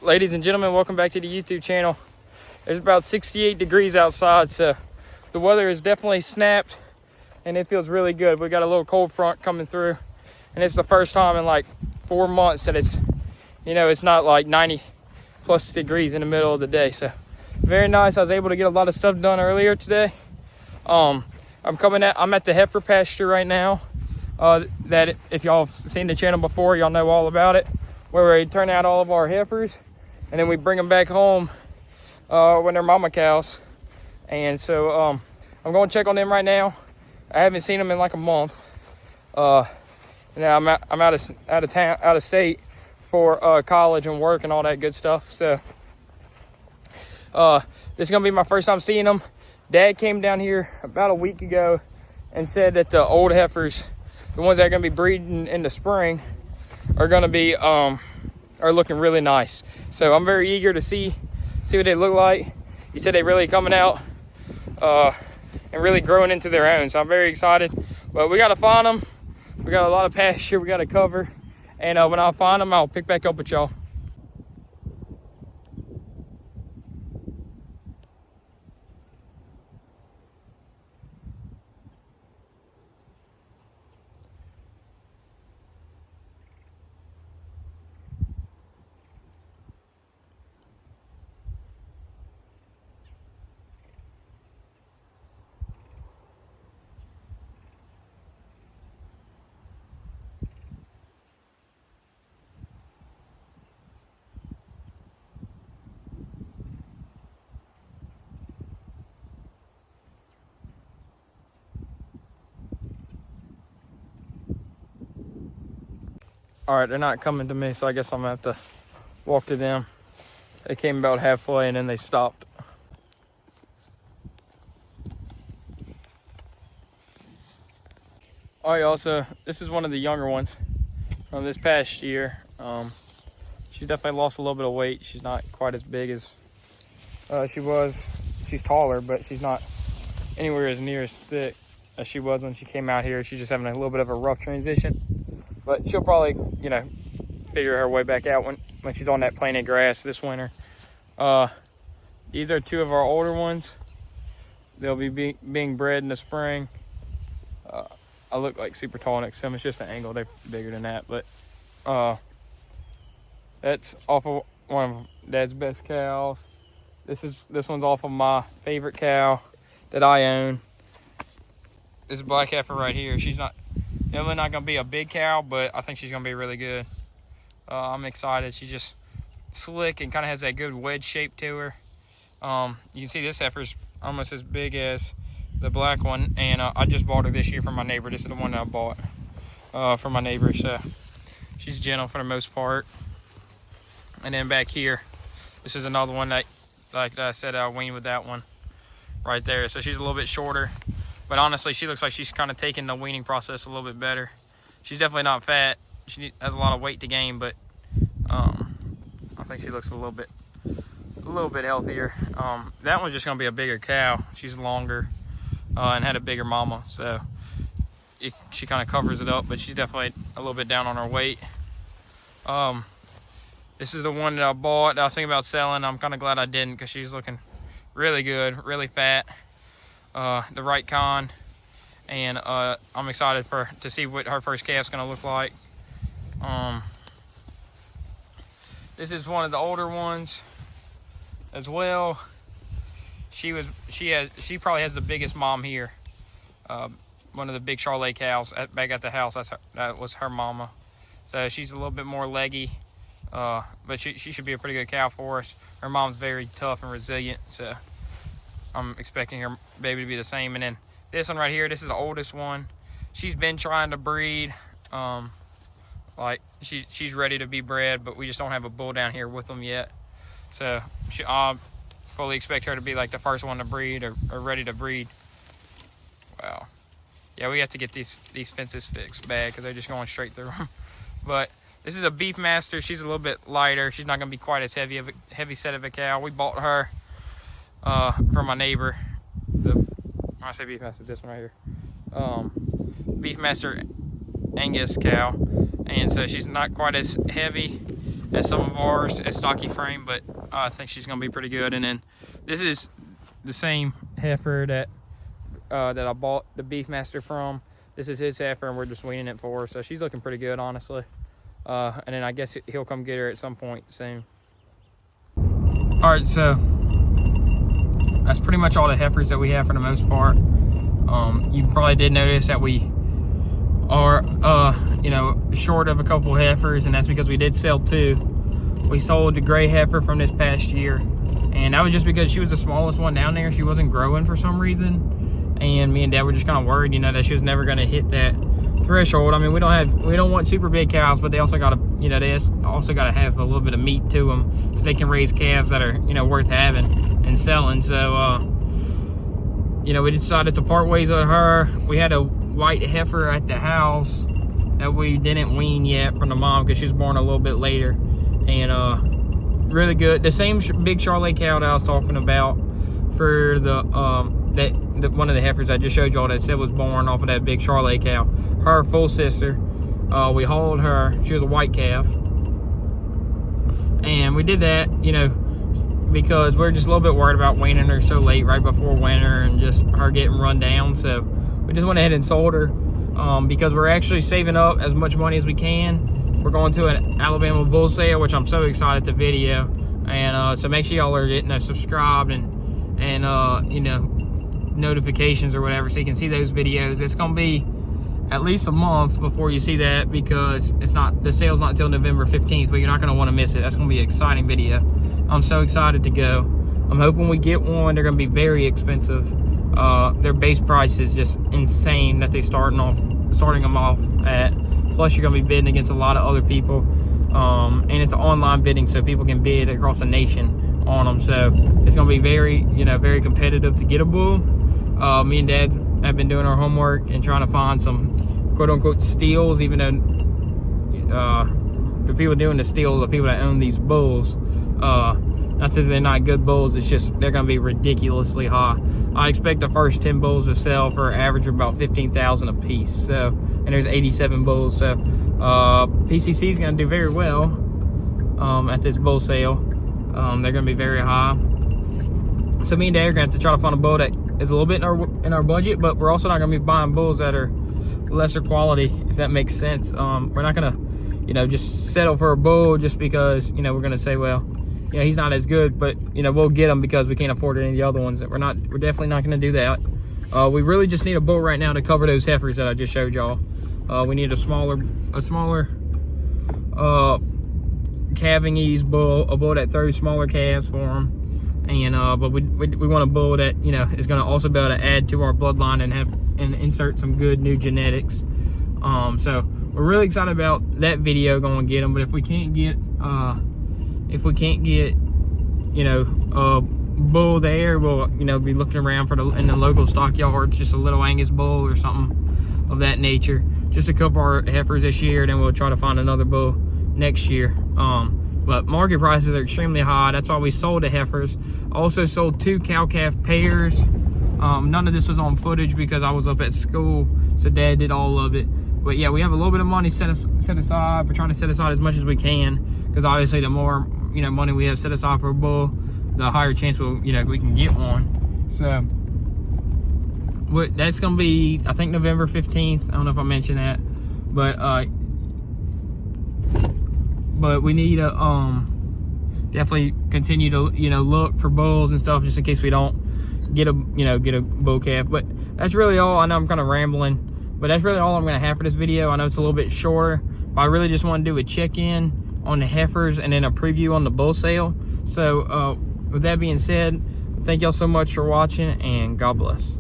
Ladies and gentlemen, welcome back to the YouTube channel. It's about 68 degrees outside, so the weather is definitely snapped and it feels really good. We got a little cold front coming through, and it's the first time in like 4 months that it's, it's not like 90 plus degrees in the middle of the day. So very nice. I was able to get a lot of stuff done earlier today. I'm at the heifer pasture right now. That if y'all have seen the channel before, y'all know all about it, where we turn out all of our heifers and then we bring them back home when they're mama cows. And so I'm going to check on them right now. I haven't seen them in like a month. Now I'm out of town, out of state for college and work and all that good stuff. So this is gonna be my first time seeing them. Dad came down here about a week ago and said that the old heifers, the ones that are gonna be breeding in the spring, are gonna be are looking really nice. So I'm very eager to see what they look like. He said they really coming out and really growing into their own. So I'm very excited. But we gotta find them. We got a lot of pasture we gotta cover. And when I find them, I'll pick back up with y'all. All right, they're not coming to me, so I guess I'm gonna have to walk to them. They came about halfway and then they stopped. All right, y'all, so this is one of the younger ones from this past year. She's definitely lost a little bit of weight. She's not quite as big as she was. She's taller, but she's not anywhere as near as thick as she was when she came out here. She's just having a little bit of a rough transition. But she'll probably, figure her way back out when she's on that planted grass this winter. These are two of our older ones. They'll be being bred in the spring. I look like super tall next to them. It's just an angle. They're bigger than that. But that's off of one of Dad's best cows. This one's off of my favorite cow that I own. This black heifer right here. She's definitely not gonna be a big cow, but I think she's gonna be really good. I'm excited. She's just slick and kind of has that good wedge shape to her. You can see this heifer's almost as big as the black one, and I just bought her this year from my neighbor. This is the one that I bought from my neighbor. So she's gentle for the most part. And then back here, this is another one that, like I said, I weaned with that one right there. So she's a little bit shorter. But honestly, she looks like she's kind of taking the weaning process a little bit better. She's definitely not fat. She has a lot of weight to gain, but I think she looks a little bit healthier. That one's just gonna be a bigger cow. She's longer and had a bigger mama, so she kind of covers it up. But she's definitely a little bit down on her weight. This is the one that I bought. I was thinking about selling. I'm kind of glad I didn't, because she's looking really good, really fat. The right con, and I'm excited to see what her first calf's gonna look like. This is one of the older ones as well. She probably has the biggest mom here. One of the big Charolais cows back at the house. That was her mama. So she's a little bit more leggy, but she should be a pretty good cow for us. Her mom's very tough and resilient, so I'm expecting her baby to be the same. And then this one right here, this is the oldest one. She's been trying to breed. Like she's ready to be bred, but we just don't have a bull down here with them yet. So I fully expect her to be like the first one to breed or ready to breed. Wow. Yeah, we have to get these fences fixed bad, because they're just going straight through them. But this is a beef master. She's a little bit lighter. She's not going to be quite as heavy set of a cow. We bought her from my neighbor. When I say beef master, this one right here. Beef master Angus cow, and so she's not quite as heavy as some of ours at stocky frame, but I think she's gonna be pretty good. And then this is the same heifer that I bought the Beefmaster from. This is his heifer, and we're just weaning it for her. So she's looking pretty good, honestly. And then I guess he'll come get her at some point soon. All right, so that's pretty much all the heifers that we have for the most part. You probably did notice that we are, you know, short of a couple heifers, and that's because we did sell 2. We sold the gray heifer from this past year, and that was just because she was the smallest one down there. She wasn't growing for some reason, and me and Dad were just kind of worried, you know, that she was never going to hit that threshold. I mean, we don't want super big cows, but they also got to, you know, they also got to have a little bit of meat to them so they can raise calves that are, you know, worth having and selling. So you know, we decided to part ways with her. We had a white heifer at the house that we didn't wean yet from the mom because she was born a little bit later, and really good. The same big Charolais cow that I was talking about for the one of the heifers I just showed y'all that said was born off of that big Charolais cow. Her full sister, we hauled her. She was a white calf, and we did that, you know, because we're just a little bit worried about weaning her so late right before winter and just her getting run down. So we just went ahead and sold her because we're actually saving up as much money as we can. We're going to an Alabama bull sale, which I'm so excited to video. And so make sure y'all are getting subscribed and you know, notifications or whatever, so you can see those videos. It's gonna be at least a month before you see that, because the sale's not until November 15th, but you're not gonna want to miss it. That's gonna be an exciting video. I'm so excited to go. I'm hoping we get one. They're gonna be very expensive. Their base price is just insane that they're starting them off at. Plus you're gonna be bidding against a lot of other people, and it's online bidding, so people can bid across the nation on them. So it's gonna be very, you know, very competitive to get a bull. Me and Dad have been doing our homework and trying to find some quote-unquote steals, even though the people doing the steals are the people that own these bulls. Not that they're not good bulls, it's just they're going to be ridiculously high. I expect the first 10 bulls to sell for an average of about $15,000 a piece. So, and there's 87 bulls. So PCC is going to do very well at this bull sale. They're going to be very high. So me and Dad are going to have to try to find a bull that is a little bit in our budget, but we're also not going to be buying bulls that are lesser quality, if that makes sense. We're not going to, you know, just settle for a bull just because, you know, we're going to say, well, you know, he's not as good, but, you know, we'll get him because we can't afford any of the other ones. We're definitely not going to do that. We really just need a bull right now to cover those heifers that I just showed y'all. We need a smaller calving ease bull, a bull that throws smaller calves for them. And but we want a bull that, you know, is going to also be able to add to our bloodline and insert some good new genetics. So we're really excited about that video, going to get them. But if we can't get you know, a bull there, we'll, you know, be looking around for in the local stockyards, just a little Angus bull or something of that nature, just to cover our heifers this year. Then we'll try to find another bull next year. But market prices are extremely high. That's why we sold the heifers. Also sold 2 cow-calf pairs. None of this was on footage because I was up at school, so Dad did all of it. But yeah, we have a little bit of money set aside. We're trying to set aside as much as we can, because obviously the more, you know, money we have set aside for a bull, the higher chance we can get one. So that's gonna be, I think, November 15th. I don't know if I mentioned that, but we need to definitely continue to, you know, look for bulls and stuff, just in case we don't get a bull calf. But that's really all. I know I'm kind of rambling, but that's really all I'm going to have for this video. I know it's a little bit shorter, but I really just want to do a check-in on the heifers and then a preview on the bull sale. So with that being said, thank y'all so much for watching, and God bless.